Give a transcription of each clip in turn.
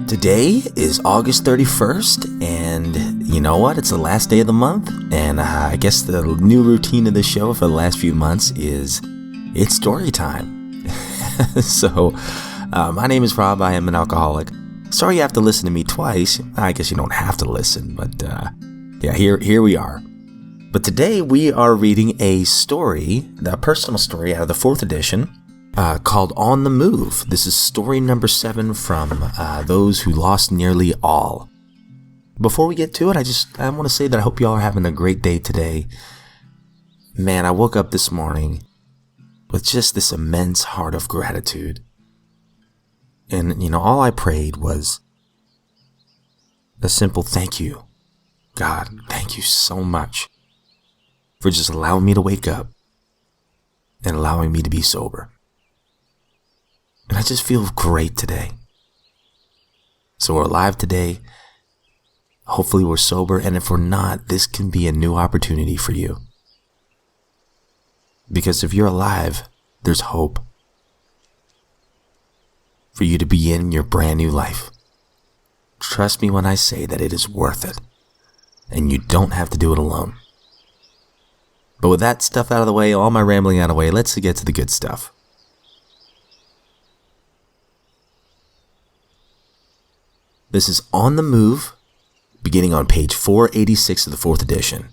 Today is August 31st, and you know what? It's the last day of the month, and I guess the new routine of the show for the last few months is it's story time. So, my name is Rob. I am an alcoholic. Sorry you have to listen to me twice. I guess you don't have to listen, but yeah, here we are. But today we are reading a story, a personal story out of the 4th edition, called On the Move. This is story number 7 from Those Who Lost Nearly All. Before we get to it, I want to say that I hope you all are having a great day today. Man, I woke up this morning with just this immense heart of gratitude. And, all I prayed was a simple thank you. God, thank you so much for just allowing me to wake up and allowing me to be sober. And I just feel great today. So we're alive today. Hopefully we're sober. And if we're not, this can be a new opportunity for you. Because if you're alive, there's hope for you to begin your brand new life. Trust me when I say that it is worth it. And you don't have to do it alone. But with that stuff out of the way, all my rambling out of the way, let's get to the good stuff. This is On the Move, beginning on page 486 of the 4th edition.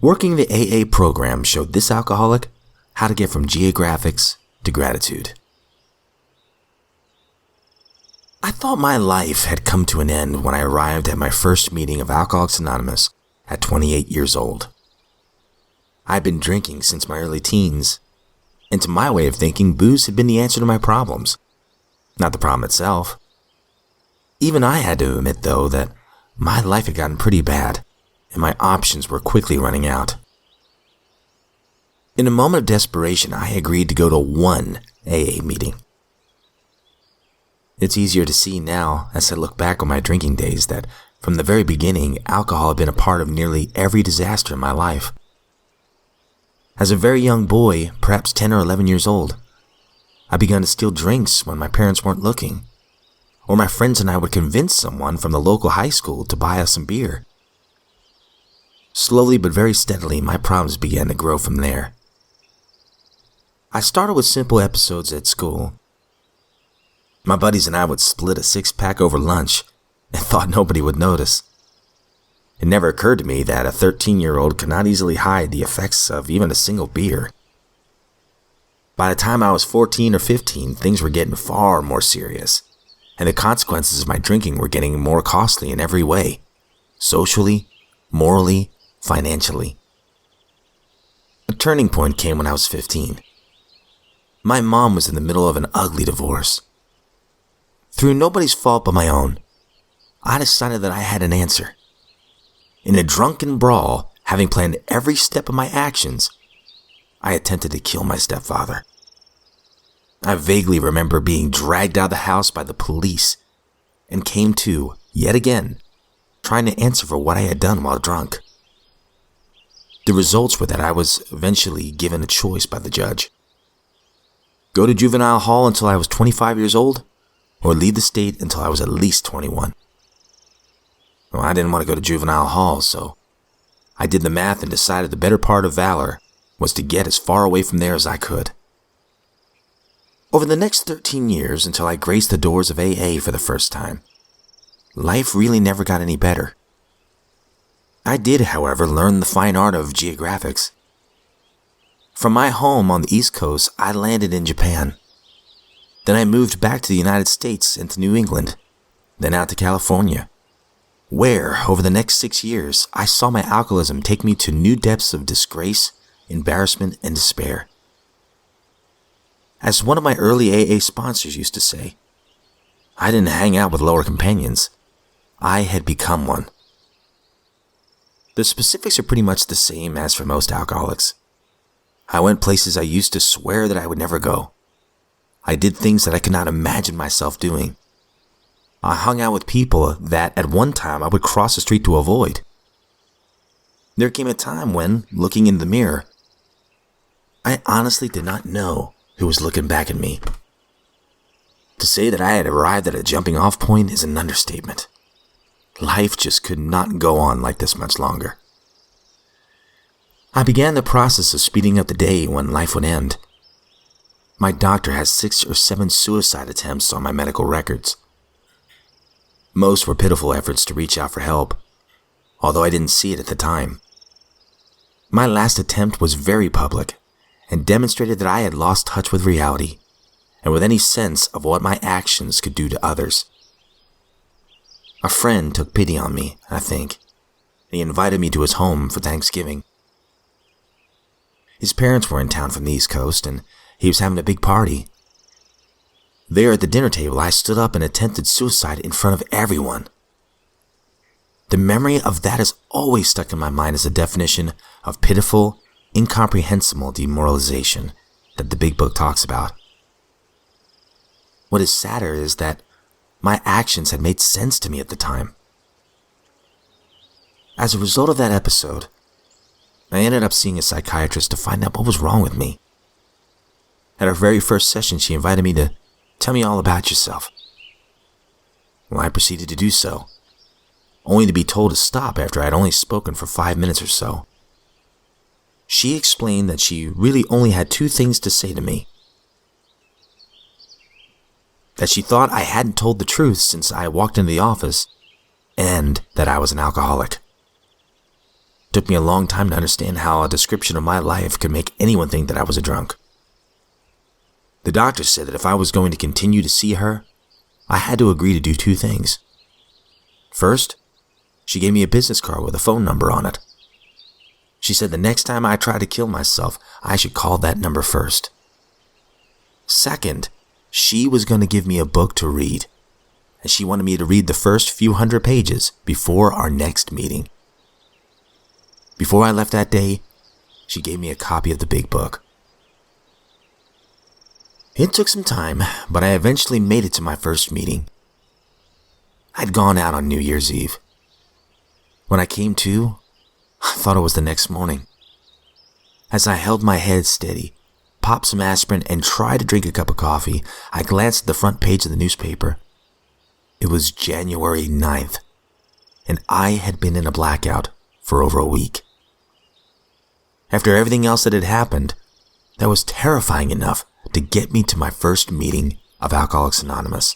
Working the AA program showed this alcoholic how to get from geographics to gratitude. I thought my life had come to an end when I arrived at my first meeting of Alcoholics Anonymous at 28 years old. I'd been drinking since my early teens, and to my way of thinking, booze had been the answer to my problems. Not the problem itself. Even I had to admit, though, that my life had gotten pretty bad, and my options were quickly running out. In a moment of desperation, I agreed to go to one AA meeting. It's easier to see now, as I look back on my drinking days, that from the very beginning, alcohol had been a part of nearly every disaster in my life. As a very young boy, perhaps 10 or 11 years old, I began to steal drinks when my parents weren't looking, or my friends and I would convince someone from the local high school to buy us some beer. Slowly but very steadily, my problems began to grow from there. I started with simple episodes at school. My buddies and I would split a 6-pack over lunch and thought nobody would notice. It never occurred to me that a 13-year-old could not easily hide the effects of even a single beer. By the time I was 14 or 15, things were getting far more serious, and the consequences of my drinking were getting more costly in every way, socially, morally, financially. A turning point came when I was 15. My mom was in the middle of an ugly divorce. Through nobody's fault but my own, I decided that I had an answer. In a drunken brawl, having planned every step of my actions, I attempted to kill my stepfather. I vaguely remember being dragged out of the house by the police and came to, yet again, trying to answer for what I had done while drunk. The results were that I was eventually given a choice by the judge. Go to juvenile hall until I was 25 years old, or leave the state until I was at least 21. Well, I didn't want to go to juvenile hall, so I did the math and decided the better part of valor was to get as far away from there as I could. Over the next 13 years, until I graced the doors of AA for the first time, life really never got any better. I did, however, learn the fine art of geographics. From my home on the East Coast, I landed in Japan. Then I moved back to the United States and to New England, then out to California, where, over the next 6 years, I saw my alcoholism take me to new depths of disgrace, embarrassment, and despair. As one of my early AA sponsors used to say, I didn't hang out with lower companions. I had become one. The specifics are pretty much the same as for most alcoholics. I went places I used to swear that I would never go. I did things that I could not imagine myself doing. I hung out with people that at one time I would cross the street to avoid. There came a time when, looking in the mirror, I honestly did not know who was looking back at me. To say that I had arrived at a jumping off point is an understatement. Life just could not go on like this much longer. I began the process of speeding up the day when life would end. My doctor has 6 or 7 suicide attempts on my medical records. Most were pitiful efforts to reach out for help, although I didn't see it at the time. My last attempt was very public and demonstrated that I had lost touch with reality and with any sense of what my actions could do to others. A friend took pity on me, I think, and he invited me to his home for Thanksgiving. His parents were in town from the East Coast, and he was having a big party. There at the dinner table, I stood up and attempted suicide in front of everyone. The memory of that has always stuck in my mind as a definition of pitiful, incomprehensible demoralization that the Big Book talks about. What is sadder is that my actions had made sense to me at the time. As a result of that episode, I ended up seeing a psychiatrist to find out what was wrong with me. At our very first session, she invited me to tell me all about yourself. Well, I proceeded to do so, only to be told to stop after I had only spoken for 5 minutes or so. She explained that she really only had 2 things to say to me. That she thought I hadn't told the truth since I walked into the office, and that I was an alcoholic. It took me a long time to understand how a description of my life could make anyone think that I was a drunk. The doctor said that if I was going to continue to see her, I had to agree to do 2 things. First, she gave me a business card with a phone number on it. She said the next time I tried to kill myself, I should call that number first. Second, she was going to give me a book to read, and she wanted me to read the first few hundred pages before our next meeting. Before I left that day, she gave me a copy of the Big Book. It took some time, but I eventually made it to my first meeting. I'd gone out on New Year's Eve. When I came to, I thought it was the next morning. As I held my head steady, popped some aspirin, and tried to drink a cup of coffee, I glanced at the front page of the newspaper. It was January 9th, and I had been in a blackout for over a week. After everything else that had happened, that was terrifying enough to get me to my first meeting of Alcoholics Anonymous.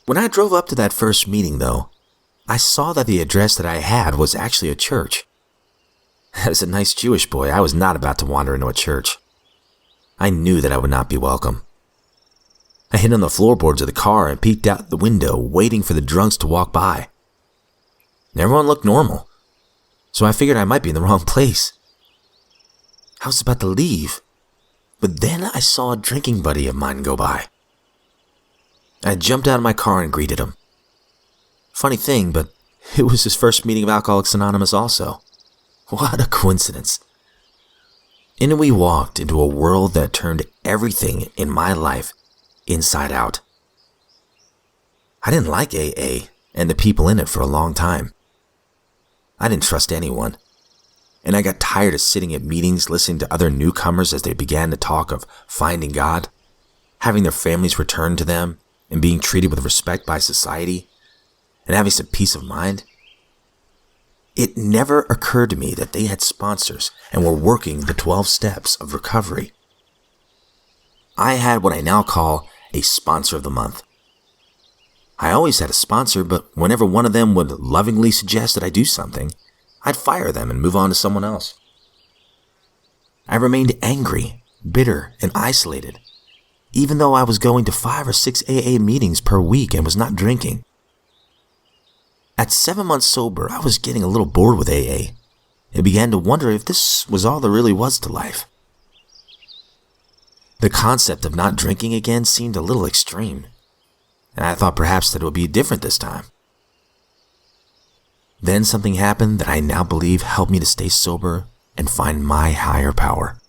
When I drove up to that first meeting, though, I saw that the address that I had was actually a church. As a nice Jewish boy, I was not about to wander into a church. I knew that I would not be welcome. I hid on the floorboards of the car and peeked out the window, waiting for the drunks to walk by. Everyone looked normal, so I figured I might be in the wrong place. I was about to leave, but then I saw a drinking buddy of mine go by. I jumped out of my car and greeted him. Funny thing, but it was his first meeting of Alcoholics Anonymous also. What a coincidence. In we walked into a world that turned everything in my life inside out. I didn't like AA and the people in it for a long time. I didn't trust anyone, and I got tired of sitting at meetings listening to other newcomers as they began to talk of finding God, having their families returned to them, and being treated with respect by society, and having some peace of mind. It never occurred to me that they had sponsors and were working the 12 steps of recovery. I had what I now call a sponsor of the month. I always had a sponsor, but whenever one of them would lovingly suggest that I do something, I'd fire them and move on to someone else. I remained angry, bitter, and isolated, even though I was going to 5 or 6 AA meetings per week and was not drinking. At 7 months sober, I was getting a little bored with AA and began to wonder if this was all there really was to life. The concept of not drinking again seemed a little extreme, and I thought perhaps that it would be different this time. Then something happened that I now believe helped me to stay sober and find my higher power.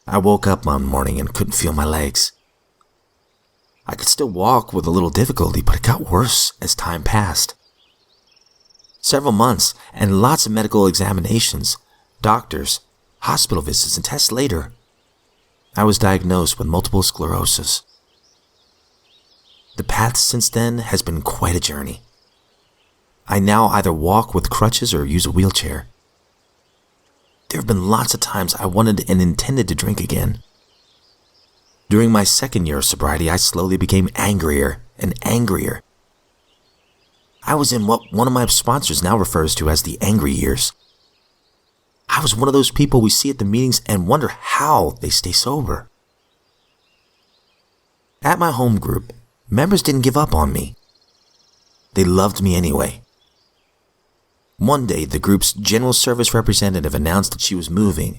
I woke up one morning and couldn't feel my legs. I could still walk with a little difficulty, but it got worse as time passed. Several months and lots of medical examinations, doctors, hospital visits, and tests later, I was diagnosed with multiple sclerosis the path since then has been quite a journey. I now either walk with crutches or use a wheelchair. There have been lots of times I wanted and intended to drink again. During my second year of sobriety, I slowly became angrier and angrier. I was in what one of my sponsors now refers to as the angry years. I was one of those people we see at the meetings and wonder how they stay sober. At my home group, members didn't give up on me. They loved me anyway. One day, the group's general service representative announced that she was moving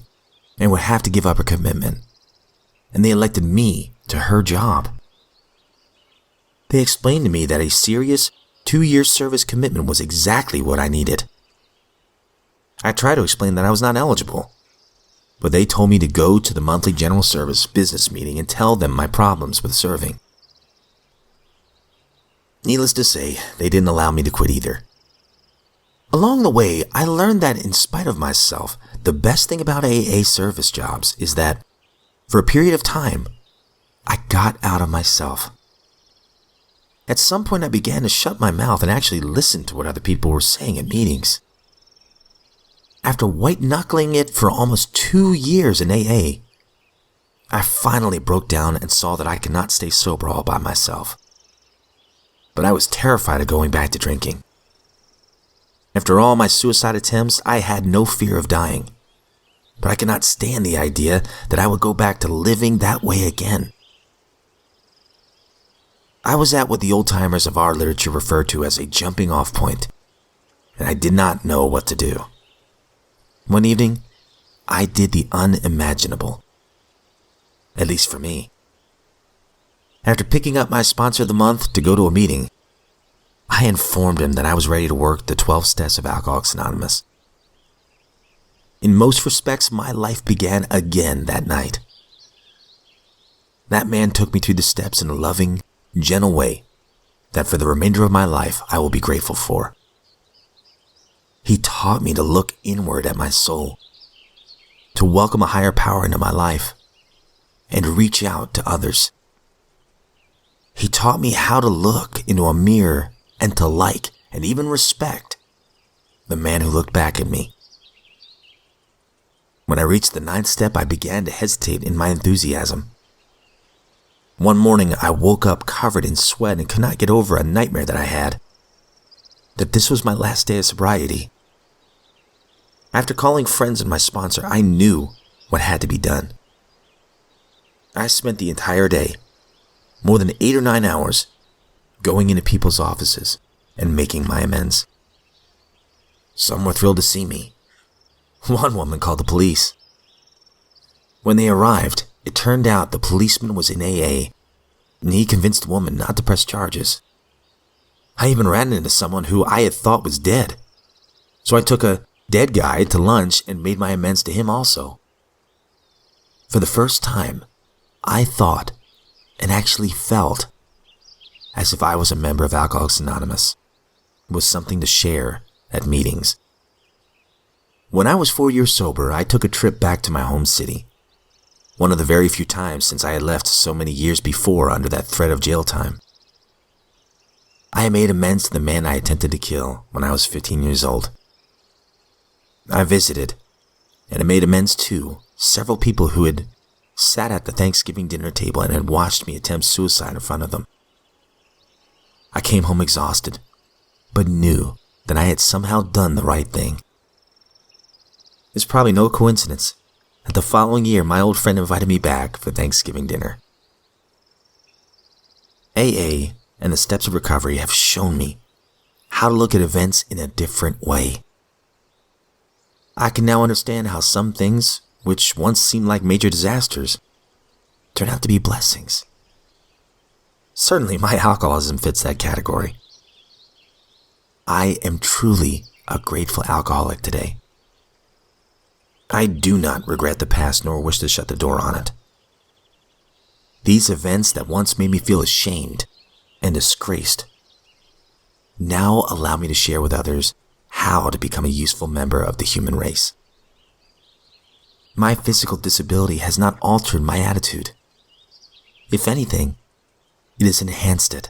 and would have to give up her commitment, and they elected me to her job. They explained to me that a serious 2-year service commitment was exactly what I needed. I tried to explain that I was not eligible, but they told me to go to the monthly general service business meeting and tell them my problems with serving. Needless to say, they didn't allow me to quit either. Along the way, I learned that in spite of myself, the best thing about AA service jobs is that, for a period of time, I got out of myself. At some point, I began to shut my mouth and actually listen to what other people were saying at meetings. After white-knuckling it for almost 2 years in AA, I finally broke down and saw that I could not stay sober all by myself. But I was terrified of going back to drinking. After all my suicide attempts, I had no fear of dying. But I could not stand the idea that I would go back to living that way again. I was at what the old-timers of our literature refer to as a jumping-off point, and I did not know what to do. One evening, I did the unimaginable. At least for me. After picking up my sponsor of the month to go to a meeting, I informed him that I was ready to work the 12 steps of Alcoholics Anonymous. In most respects, my life began again that night. That man took me through the steps in a loving, gentle way that for the remainder of my life I will be grateful for. He taught me to look inward at my soul, to welcome a higher power into my life, and reach out to others. He taught me how to look into a mirror and to like and even respect the man who looked back at me. When I reached the 9th step, I began to hesitate in my enthusiasm. One morning, I woke up covered in sweat and could not get over a nightmare that I had, that this was my last day of sobriety. After calling friends and my sponsor, I knew what had to be done. I spent the entire day, more than 8 or 9 hours, going into people's offices and making my amends. Some were thrilled to see me. One woman called the police. When they arrived, it turned out the policeman was in AA, and he convinced the woman not to press charges. I even ran into someone who I had thought was dead, so I took a dead guy to lunch and made my amends to him also. For the first time, I thought and actually felt as if I was a member of Alcoholics Anonymous, with something to share at meetings. When I was 4 years sober, I took a trip back to my home city, one of the very few times since I had left so many years before under that threat of jail time. I made amends to the man I attempted to kill when I was 15 years old. I visited, and I made amends to several people who had sat at the Thanksgiving dinner table and had watched me attempt suicide in front of them. I came home exhausted, but knew that I had somehow done the right thing. It's probably no coincidence that the following year my old friend invited me back for Thanksgiving dinner. AA and the steps of recovery have shown me how to look at events in a different way. I can now understand how some things, which once seemed like major disasters, turn out to be blessings. Certainly my alcoholism fits that category. I am truly a grateful alcoholic today. I do not regret the past nor wish to shut the door on it. These events that once made me feel ashamed and disgraced now allow me to share with others how to become a useful member of the human race. My physical disability has not altered my attitude. If anything, it has enhanced it.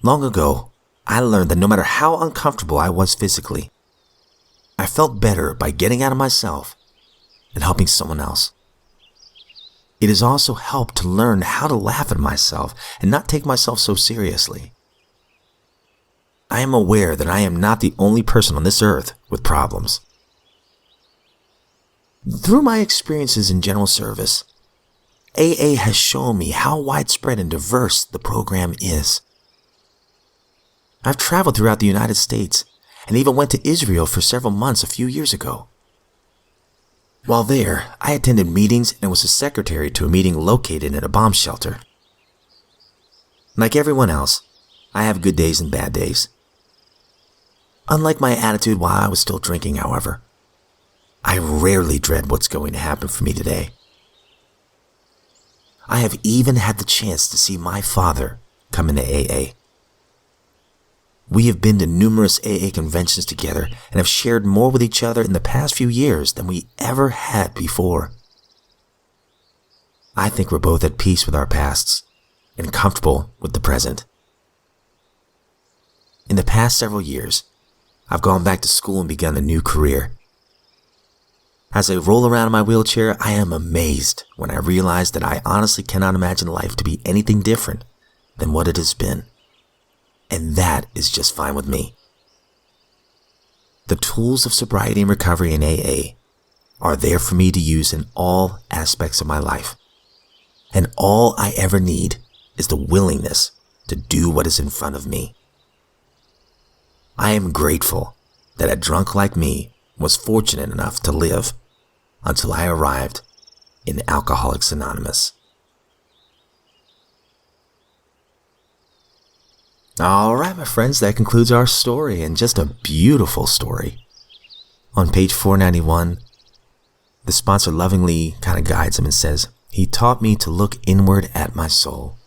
Long ago, I learned that no matter how uncomfortable I was physically, I felt better by getting out of myself and helping someone else. It has also helped to learn how to laugh at myself and not take myself so seriously. I am aware that I am not the only person on this earth with problems. Through my experiences in general service, AA has shown me how widespread and diverse the program is. I've traveled throughout the United States and even went to Israel for several months a few years ago. While there, I attended meetings and was a secretary to a meeting located in a bomb shelter. Like everyone else, I have good days and bad days. Unlike my attitude while I was still drinking, however, I rarely dread what's going to happen for me today. I have even had the chance to see my father come into AA. We have been to numerous AA conventions together and have shared more with each other in the past few years than we ever had before. I think we're both at peace with our pasts and comfortable with the present. In the past several years, I've gone back to school and begun a new career. As I roll around in my wheelchair, I am amazed when I realize that I honestly cannot imagine life to be anything different than what it has been. And that is just fine with me. The tools of sobriety and recovery in AA are there for me to use in all aspects of my life. And all I ever need is the willingness to do what is in front of me. I am grateful that a drunk like me was fortunate enough to live until I arrived in Alcoholics Anonymous. All right, my friends, that concludes our story, and just a beautiful story. On page 491, the sponsor lovingly kind of guides him and says, "He taught me to look inward at my soul,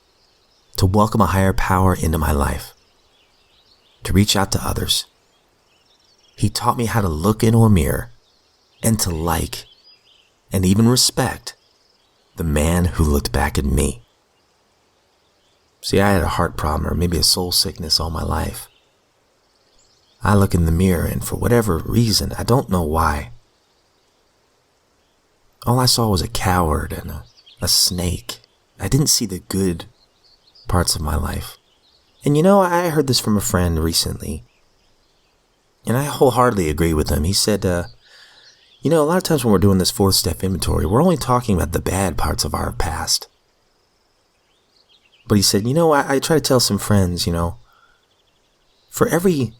to welcome a higher power into my life, to reach out to others. He taught me how to look into a mirror and to like and even respect the man who looked back at me." See, I had a heart problem or maybe a soul sickness all my life. I look in the mirror and for whatever reason, I don't know why, all I saw was a coward and a snake. I didn't see the good parts of my life. And I heard this from a friend recently, and I wholeheartedly agree with him. He said, a lot of times when we're doing this fourth step inventory, we're only talking about the bad parts of our past. But he said, I try to tell some friends, for every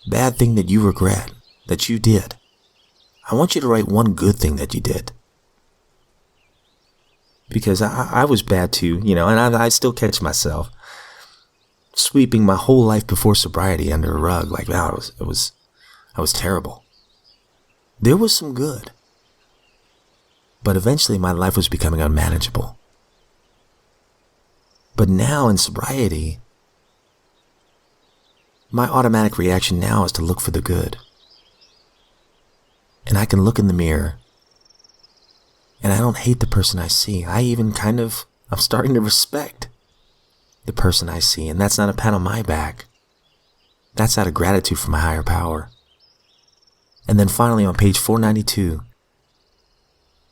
bad thing that you regret that you did, I want you to write one good thing that you did. Because I was bad too, and I still catch myself sweeping my whole life before sobriety under a rug. Like, wow, I was terrible. There was some good, but eventually my life was becoming unmanageable. But now in sobriety, my automatic reaction now is to look for the good. And I can look in the mirror, and I don't hate the person I see. I even I'm starting to respect the person I see, and that's not a pat on my back. That's out of gratitude for my higher power. And then finally on page 492, it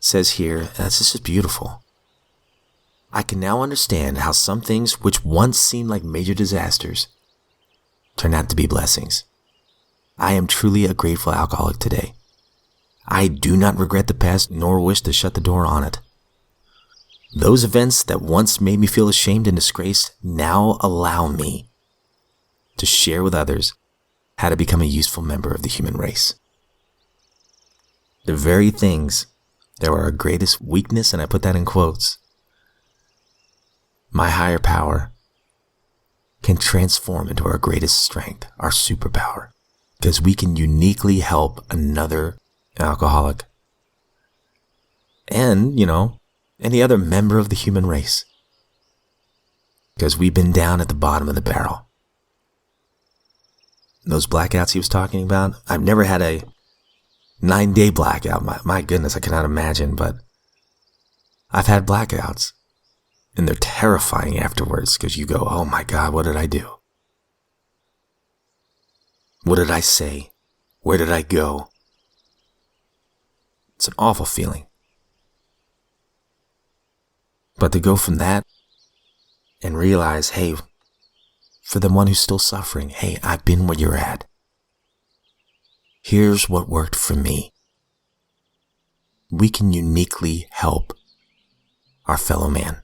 says here, this is beautiful. "I can now understand how some things which once seemed like major disasters turn out to be blessings. I am truly a grateful alcoholic today. I do not regret the past nor wish to shut the door on it. Those events that once made me feel ashamed and disgraced now allow me to share with others how to become a useful member of the human race." The very things that were our greatest weakness, and I put that in quotes, my higher power can transform into our greatest strength, our superpower, because we can uniquely help another alcoholic and, any other member of the human race, because we've been down at the bottom of the barrel. Those blackouts he was talking about, I've never had a 9-day blackout. My goodness, I cannot imagine, but I've had blackouts. And they're terrifying afterwards because you go, oh my God, what did I do? What did I say? Where did I go? It's an awful feeling. But to go from that and realize, hey, for the one who's still suffering, hey, I've been where you're at. Here's what worked for me. We can uniquely help our fellow man.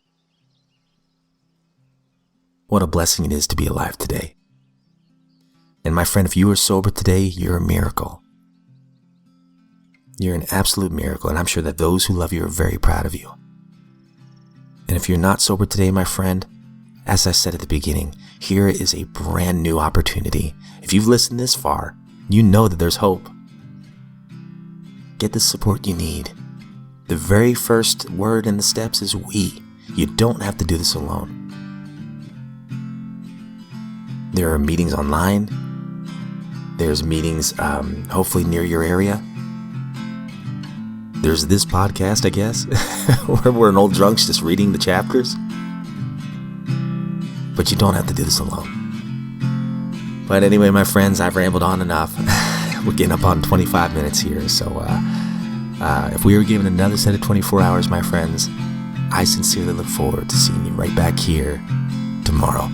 What a blessing it is to be alive today. And my friend, if you are sober today, you're a miracle. You're an absolute miracle, and I'm sure that those who love you are very proud of you. And if you're not sober today, my friend, as I said at the beginning, here is a brand new opportunity. If you've listened this far, you know that there's hope. Get the support you need. The very first word in the steps is we. You don't have to do this alone. There are meetings online. There's meetings hopefully near your area. There's this podcast, I guess, where we're an old drunks just reading the chapters. But you don't have to do this alone. But anyway, my friends, I've rambled on enough. We're getting up on 25 minutes here. So if we were given another set of 24 hours, my friends, I sincerely look forward to seeing you right back here tomorrow.